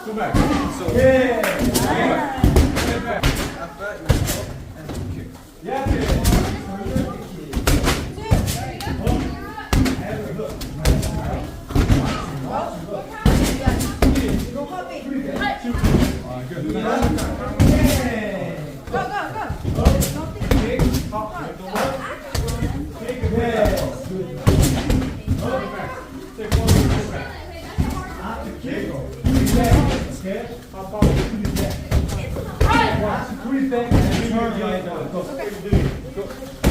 Go back. So Yeah. Step back. After you stop and kick. Yeah. Squeeze back and turn right now. Go.